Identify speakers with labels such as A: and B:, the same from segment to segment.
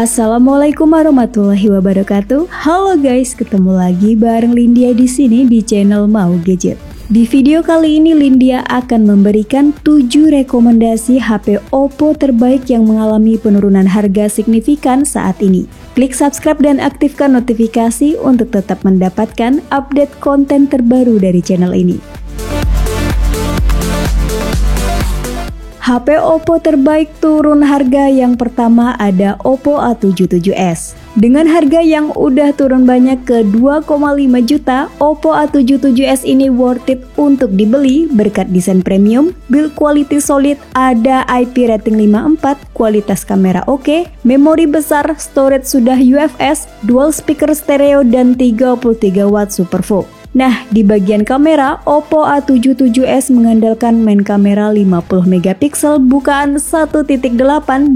A: Assalamualaikum warahmatullahi wabarakatuh. Halo guys, ketemu lagi bareng Lindia di sini di channel Mau Gadget. Di video kali ini Lindia akan memberikan 7 rekomendasi HP Oppo terbaik yang mengalami penurunan harga signifikan saat ini. Klik subscribe dan aktifkan notifikasi untuk tetap mendapatkan update konten terbaru dari channel ini. HP Oppo terbaik turun harga. Yang pertama ada Oppo A77s. Dengan harga yang udah turun banyak ke 2,5 juta, Oppo A77s ini worth it untuk dibeli berkat desain premium, build quality solid, ada IP rating 5.4, kualitas kamera oke, memori besar, storage sudah UFS, dual speaker stereo dan 33 watt SuperVOOC. Nah, di bagian kamera, Oppo A77s mengandalkan main kamera 50 megapiksel bukaan 1.8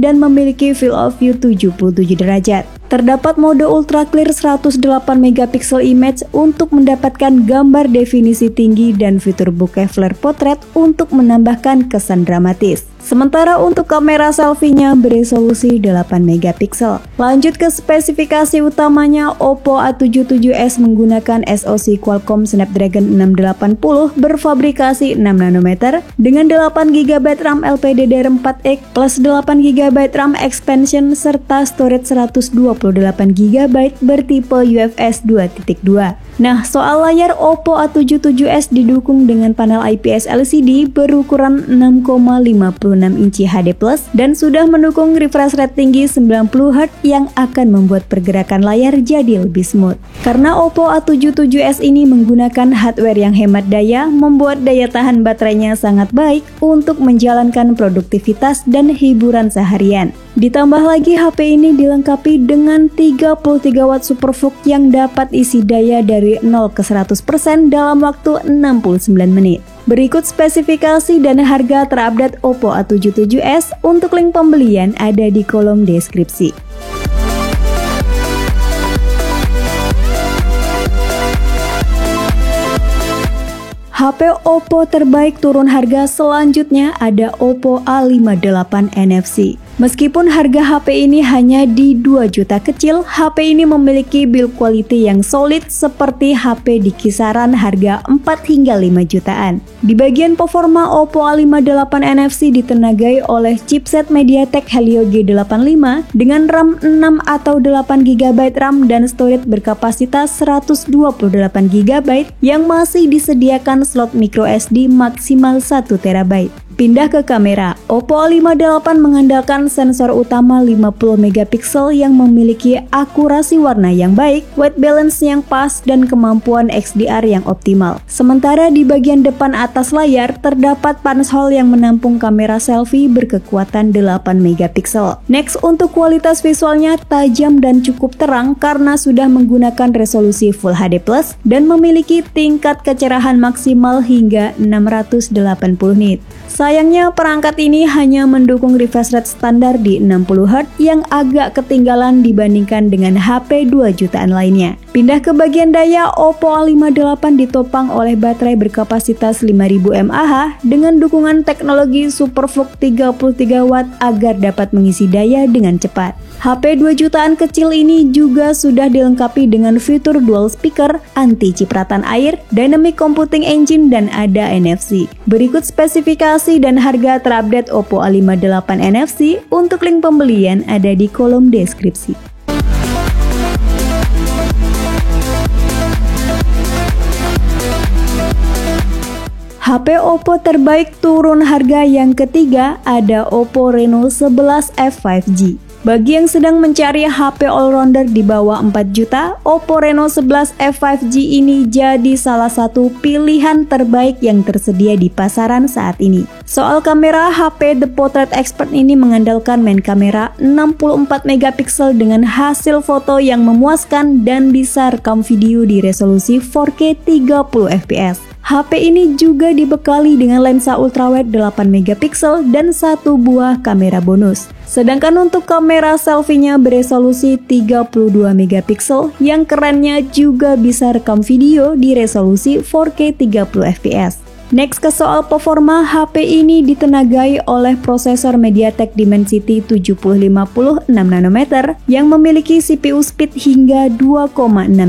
A: dan memiliki field of view 77 derajat. Terdapat mode ultra clear 108 megapiksel image untuk mendapatkan gambar definisi tinggi dan fitur bokeh flare potret untuk menambahkan kesan dramatis. Sementara untuk kamera selfie-nya beresolusi 8 megapiksel. Lanjut ke spesifikasi utamanya, Oppo A77s menggunakan SoC Qualcomm Snapdragon 680 berfabrikasi 6 nanometer dengan 8GB RAM LPDDR4X plus 8GB RAM expansion serta storage 128GB bertipe UFS 2.2. Nah, soal layar, Oppo A77s didukung dengan panel IPS LCD berukuran 6,56 inci HD+ dan sudah mendukung refresh rate tinggi 90Hz yang akan membuat pergerakan layar jadi lebih smooth. Karena Oppo A77s ini menggunakan hardware yang hemat daya, membuat daya tahan baterainya sangat baik untuk menjalankan produktivitas dan hiburan seharian. Ditambah lagi HP ini dilengkapi dengan 33 watt SuperVOOC yang dapat isi daya dari 0 ke 100% dalam waktu 69 menit. Berikut spesifikasi dan harga terupdate Oppo A77s. Untuk link pembelian ada di kolom deskripsi. HP Oppo terbaik turun harga selanjutnya ada Oppo A58 NFC. Meskipun harga HP ini hanya di 2 juta kecil, HP ini memiliki build quality yang solid seperti HP di kisaran harga 4 hingga 5 jutaan. Di bagian performa, Oppo A58 NFC ditenagai oleh chipset MediaTek Helio G85 dengan RAM 6 atau 8GB RAM dan storage berkapasitas 128GB yang masih disediakan slot microSD maksimal 1TB. Pindah ke kamera, Oppo A58 mengandalkan sensor utama 50 megapiksel yang memiliki akurasi warna yang baik, white balance yang pas, dan kemampuan XDR yang optimal. Sementara di bagian depan atas layar terdapat punch-hole yang menampung kamera selfie berkekuatan 8 megapiksel. Next, untuk kualitas visualnya tajam dan cukup terang karena sudah menggunakan resolusi Full HD+ dan memiliki tingkat kecerahan maksimal hingga 680 nit. Sayangnya perangkat ini hanya mendukung refresh rate standar di 60Hz yang agak ketinggalan dibandingkan dengan HP 2 jutaan lainnya. Pindah ke bagian daya, Oppo A58 ditopang oleh baterai berkapasitas 5000 mAh dengan dukungan teknologi SuperVOOC 33 watt agar dapat mengisi daya dengan cepat. HP 2 jutaan kecil ini juga sudah dilengkapi dengan fitur dual speaker, anti cipratan air, dynamic computing engine, dan ada NFC. Berikut spesifikasi dan harga terupdate Oppo A58 NFC. Untuk link pembelian ada di kolom deskripsi. HP Oppo terbaik turun harga. Yang ketiga ada Oppo Reno 11F 5G. Bagi yang sedang mencari HP all-rounder di bawah 4 juta, Oppo Reno 11F 5G ini jadi salah satu pilihan terbaik yang tersedia di pasaran saat ini. Soal kamera, HP The Portrait Expert ini mengandalkan main kamera 64 megapiksel dengan hasil foto yang memuaskan dan bisa rekam video di resolusi 4K 30fps. HP ini juga dibekali dengan lensa ultrawide 8 megapiksel dan 1 buah kamera bonus. Sedangkan untuk kamera selfie-nya beresolusi 32 megapiksel yang kerennya juga bisa rekam video di resolusi 4K 30fps. Next ke soal performa, HP ini ditenagai oleh prosesor MediaTek Dimensity 7050 6nm yang memiliki CPU speed hingga 2,6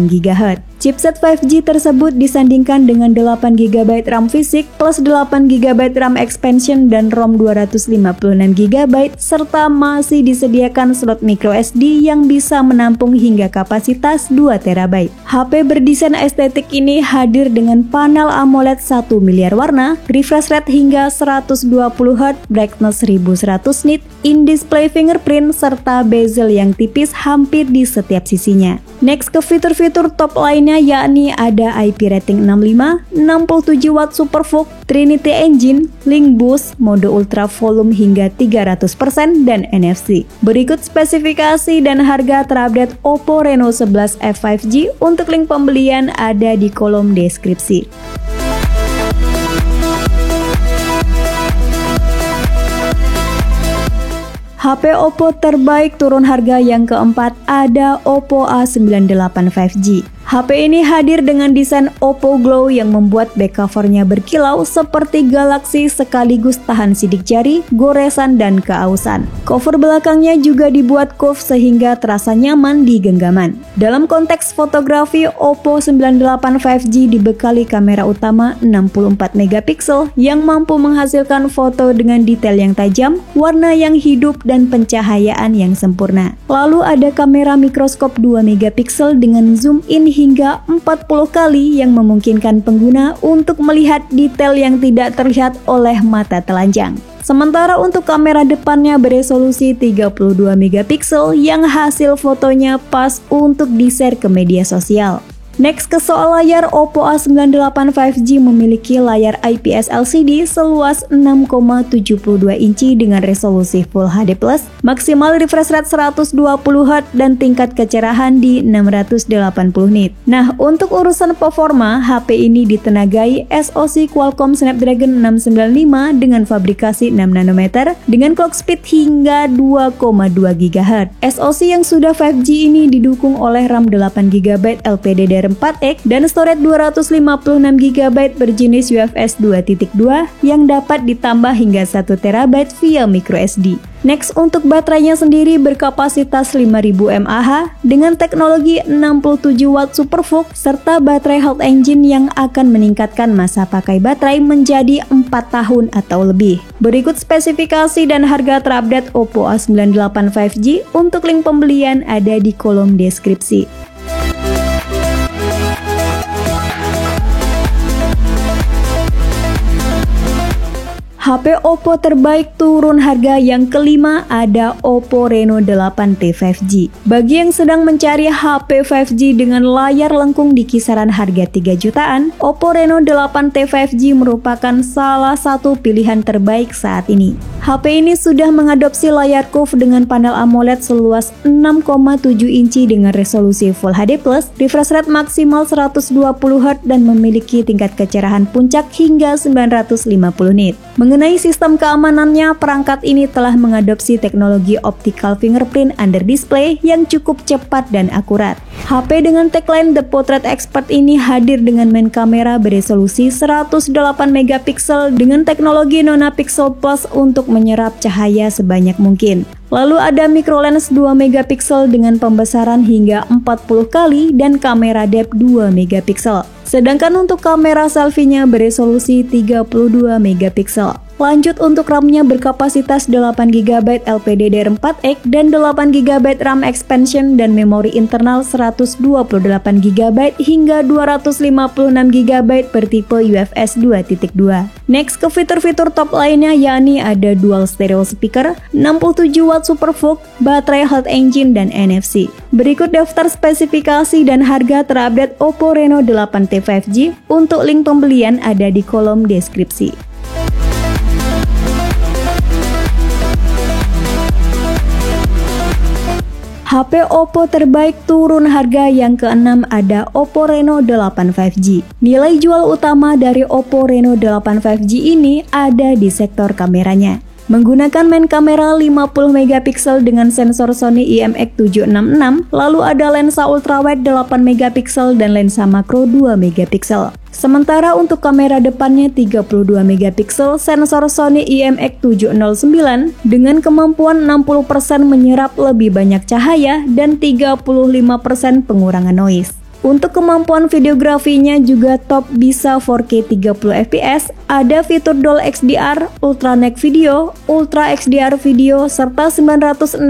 A: GHz. Chipset 5G tersebut disandingkan dengan 8GB RAM fisik plus 8GB RAM expansion dan ROM 256GB serta masih disediakan slot microSD yang bisa menampung hingga kapasitas 2TB. HP berdesain estetik ini hadir dengan panel AMOLED 1 miliar warna, refresh rate hingga 120Hz, brightness 1100 nit, in-display fingerprint serta bezel yang tipis hampir di setiap sisinya. Next ke fitur-fitur top lainnya yakni ada IP rating 65, 67W Super VOOC, Trinity Engine, Link Boost, mode ultra volume hingga 300% dan NFC. Berikut spesifikasi dan harga terupdate Oppo Reno 11F 5G. Untuk link pembelian ada di kolom deskripsi. HP Oppo terbaik turun harga yang keempat ada Oppo A98 5G. HP ini hadir dengan desain Oppo Glow yang membuat back covernya berkilau seperti galaksi sekaligus tahan sidik jari, goresan, dan keausan. Cover belakangnya juga dibuat curve sehingga terasa nyaman di genggaman. Dalam konteks fotografi, Oppo 98 5G dibekali kamera utama 64MP yang mampu menghasilkan foto dengan detail yang tajam, warna yang hidup, dan pencahayaan yang sempurna. Lalu ada kamera mikroskop 2MP dengan zoom in hingga 40 kali yang memungkinkan pengguna untuk melihat detail yang tidak terlihat oleh mata telanjang. Sementara untuk kamera depannya beresolusi 32MP yang hasil fotonya pas untuk di-share ke media sosial. Next ke soal layar, Oppo A98 5G memiliki layar IPS LCD seluas 6,72 inci dengan resolusi Full HD+, maksimal refresh rate 120Hz dan tingkat kecerahan di 680 nit. Nah, untuk urusan performa, HP ini ditenagai SoC Qualcomm Snapdragon 695 dengan fabrikasi 6nm dengan clock speed hingga 2,2 GHz. SoC yang sudah 5G ini didukung oleh RAM 8GB LPDDR4X dan storage 256GB berjenis UFS 2.2 yang dapat ditambah hingga 1TB via microSD. Next, untuk baterainya sendiri berkapasitas 5000 mAh dengan teknologi 67W Super VOOC serta baterai Health Engine yang akan meningkatkan masa pakai baterai menjadi 4 tahun atau lebih. Berikut spesifikasi dan harga terupdate Oppo A98 5G. Untuk link pembelian ada di kolom deskripsi. HP Oppo terbaik turun harga yang kelima ada Oppo Reno 8T 5G. Bagi yang sedang mencari HP 5G dengan layar lengkung di kisaran harga 3 jutaan, Oppo Reno 8T 5G merupakan salah satu pilihan terbaik saat ini. HP ini sudah mengadopsi layar curve dengan panel AMOLED seluas 6,7 inci dengan resolusi Full HD+, refresh rate maksimal 120Hz dan memiliki tingkat kecerahan puncak hingga 950 nit. Mengenai sistem keamanannya, perangkat ini telah mengadopsi teknologi optical fingerprint under display yang cukup cepat dan akurat. HP dengan tagline The Portrait Expert ini hadir dengan main kamera beresolusi 108MP dengan teknologi Nona Pixel Plus untuk menyerap cahaya sebanyak mungkin. Lalu ada microlens 2MP dengan pembesaran hingga 40 kali dan kamera depth 2MP. Sedangkan untuk kamera selfie-nya beresolusi 32MP. Lanjut, untuk RAM-nya berkapasitas 8GB LPDDR4X dan 8GB RAM expansion dan memori internal 128GB hingga 256GB bertipe UFS 2.2. Next ke fitur-fitur top lainnya yakni ada dual stereo speaker, 67W Super VOOC, baterai Health Engine, dan NFC. Berikut daftar spesifikasi dan harga terupdate Oppo Reno 8T 5G. Untuk link pembelian ada di kolom deskripsi. HP Oppo terbaik turun harga yang keenam ada Oppo Reno 8 5G. Nilai jual utama dari Oppo Reno 8 5G ini ada di sektor kameranya. Menggunakan main kamera 50 megapiksel dengan sensor Sony IMX766, lalu ada lensa ultrawide 8 megapiksel dan lensa makro 2 megapiksel. Sementara untuk kamera depannya 32 megapiksel sensor Sony IMX709 dengan kemampuan 60% menyerap lebih banyak cahaya dan 35% pengurangan noise. Untuk kemampuan videografinya juga top, bisa 4K 30 fps, ada fitur Dual XDR, Ultra Night Video, Ultra XDR Video, serta 960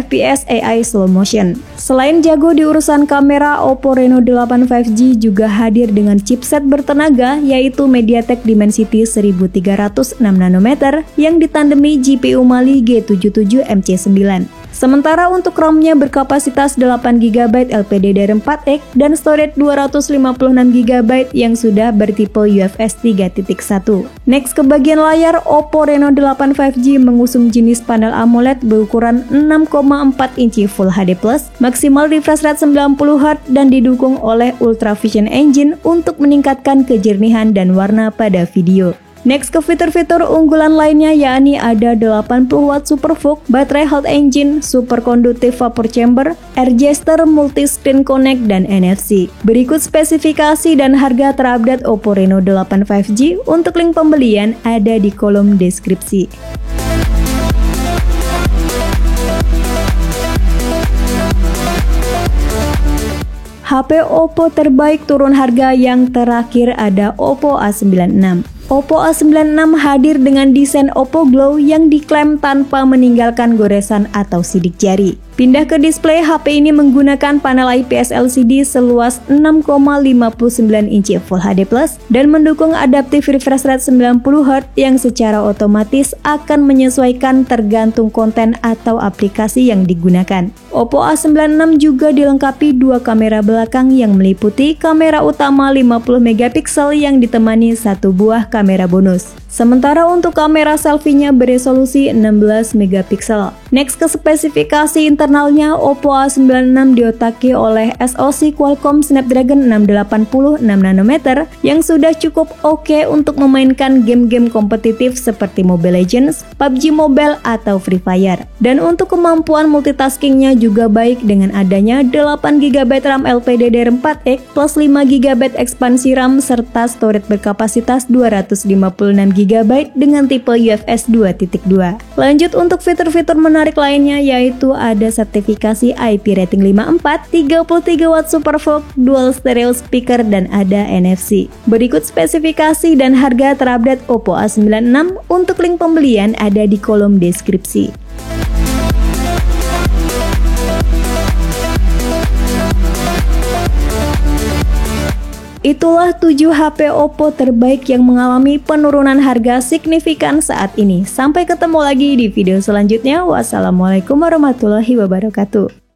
A: fps AI Slow Motion. Selain jago di urusan kamera, Oppo Reno 8 5G juga hadir dengan chipset bertenaga yaitu MediaTek Dimensity 1306 nanometer yang ditandemi GPU Mali G77 MC9. Sementara untuk RAM-nya berkapasitas 8GB LPDDR4X dan storage 256GB yang sudah bertipe UFS 3.1. Next ke bagian layar, Oppo Reno 8 5G mengusung jenis panel AMOLED berukuran 6,4 inci Full HD+, maksimal refresh rate 90Hz dan didukung oleh Ultra Vision Engine untuk meningkatkan kejernihan dan warna pada video. Next ke fitur-fitur unggulan lainnya yakni ada 80W SuperVOOC, baterai Health Engine, Super Conductive Vapor Chamber, Air Jester, Multi-Screen Connect, dan NFC. Berikut spesifikasi dan harga terupdate Oppo Reno 8 5G. Untuk link pembelian ada di kolom deskripsi. HP Oppo terbaik turun harga yang terakhir ada Oppo A96. Oppo A96 hadir dengan desain Oppo Glow yang diklaim tanpa meninggalkan goresan atau sidik jari. Pindah ke display, HP ini menggunakan panel IPS LCD seluas 6,59 inci Full HD+, dan mendukung adaptive refresh rate 90Hz yang secara otomatis akan menyesuaikan tergantung konten atau aplikasi yang digunakan. Oppo A96 juga dilengkapi dua kamera belakang yang meliputi kamera utama 50 megapiksel yang ditemani satu buah kamera bonus. Sementara untuk kamera selfie-nya beresolusi 16 megapiksel. Next ke spesifikasi internalnya, Oppo A96 diotaki oleh SoC Qualcomm Snapdragon 680 6 nanometer yang sudah cukup oke untuk memainkan game-game kompetitif seperti Mobile Legends, PUBG Mobile, atau Free Fire. Dan untuk kemampuan multitaskingnya juga baik dengan adanya 8GB RAM LPDDR4X plus 5GB ekspansi RAM serta storage berkapasitas 256GB dengan tipe UFS 2.2. Lanjut untuk fitur-fitur menarik lainnya yaitu ada sertifikasi IP rating 54, 33W SuperVOOC, dual stereo speaker, dan ada NFC. Berikut spesifikasi dan harga terupdate Oppo A96. Untuk link pembelian ada di kolom deskripsi. Itulah 7 HP Oppo terbaik yang mengalami penurunan harga signifikan saat ini. Sampai ketemu lagi di video selanjutnya. Wassalamualaikum warahmatullahi wabarakatuh.